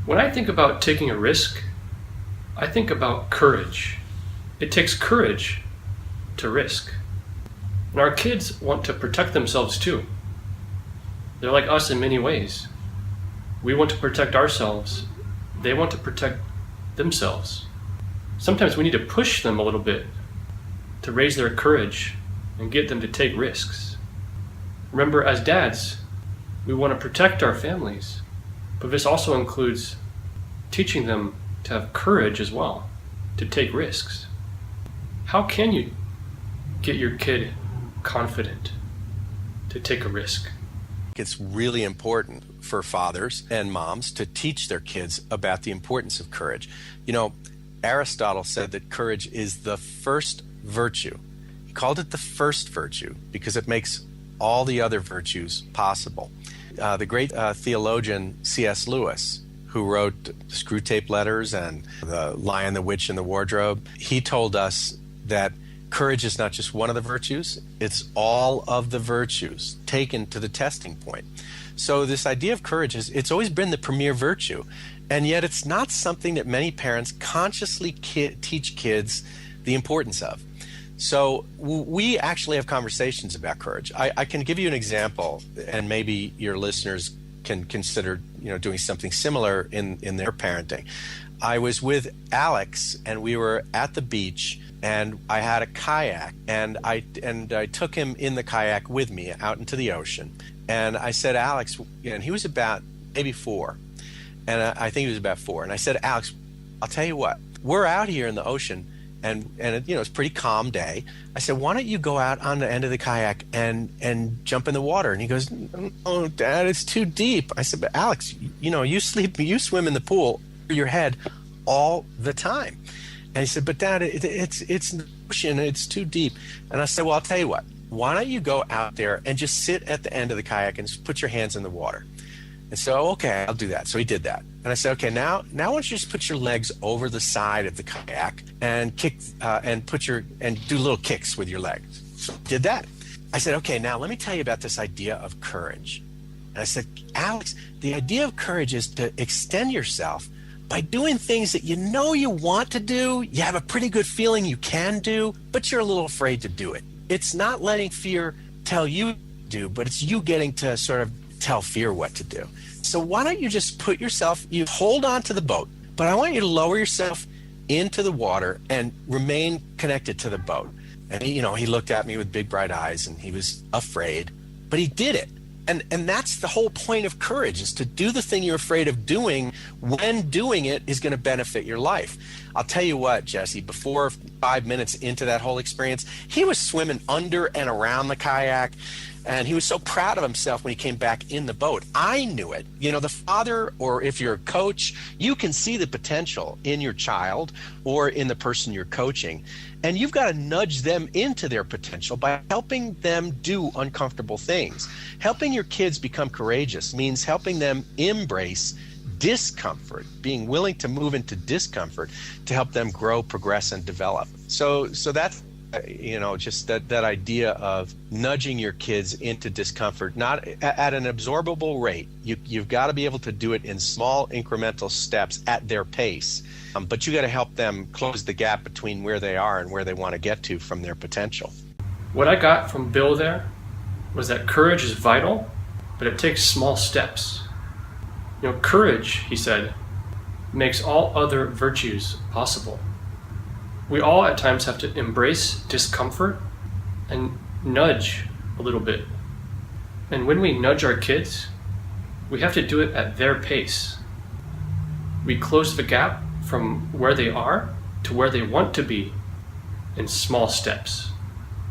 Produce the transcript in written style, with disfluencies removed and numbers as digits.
When I think about taking a risk, I think about courage. It takes courage to risk. And our kids want to protect themselves too. They're like us in many ways. We want to protect ourselves. They want to protect themselves. Sometimes we need to push them a little bit to raise their courage and get them to take risks. Remember, as dads, we want to protect our families, but this also includes teaching them to have courage as well, to take risks. How can you get your kid confident to take a risk? It's really important for fathers and moms to teach their kids about the importance of courage. You know, Aristotle said that courage is the first virtue. He called it the first virtue because it makes all the other virtues possible. The great theologian C.S. Lewis, who wrote Screwtape Letters and The Lion, the Witch, and the Wardrobe, he told us that courage is not just one of the virtues, it's all of the virtues taken to the testing point. So this idea of courage it's always been the premier virtue, and yet it's not something that many parents consciously teach kids the importance of. So we actually have conversations about courage. I can give you an example, and maybe your listeners can consider doing something similar in their parenting. I was with Alex, and we were at the beach, and I had a kayak, and I took him in the kayak with me out into the ocean. And I said, Alex, and he was about maybe 4, and I think he was about 4. And I said, Alex, I'll tell you what, we're out here in the ocean, and it's a pretty calm day. I said, why don't you go out on the end of the kayak and jump in the water? And he goes, oh, Dad, it's too deep. I said, but Alex, you swim in the pool over your head all the time. And he said, but Dad, it's in the ocean, it's too deep. And I said, well, I'll tell you what, why don't you go out there and just sit at the end of the kayak and just put your hands in the water? And so, okay, I'll do that. So he did that. And I said, okay, now why don't you just put your legs over the side of the kayak and kick and do little kicks with your legs. So he did that. I said, okay, now let me tell you about this idea of courage. And I said, Alex, the idea of courage is to extend yourself by doing things that you want to do, you have a pretty good feeling you can do, but you're a little afraid to do it. It's not letting fear tell you to do, but it's you getting to sort of tell fear what to do. So why don't you just you hold on to the boat, but I want you to lower yourself into the water and remain connected to the boat. And he looked at me with big bright eyes and he was afraid, but he did it. And that's the whole point of courage, is to do the thing you're afraid of doing when doing it is going to benefit your life. I'll tell you what, Jesse, before 5 minutes into that whole experience, he was swimming under and around the kayak, and he was so proud of himself when he came back in the boat. I knew it. The father, or if you're a coach, you can see the potential in your child or in the person you're coaching. And you've got to nudge them into their potential by helping them do uncomfortable things. Helping your kids become courageous means helping them embrace discomfort, being willing to move into discomfort to help them grow, progress, and develop. So that's just that idea of nudging your kids into discomfort, not at an absorbable rate. You've got to be able to do it in small incremental steps at their pace. But you got to help them close the gap between where they are and where they want to get to from their potential. What I got from Bill there was that courage is vital, but it takes small steps. Courage, he said, makes all other virtues possible. We all at times have to embrace discomfort and nudge a little bit. And when we nudge our kids, we have to do it at their pace. We close the gap from where they are to where they want to be in small steps.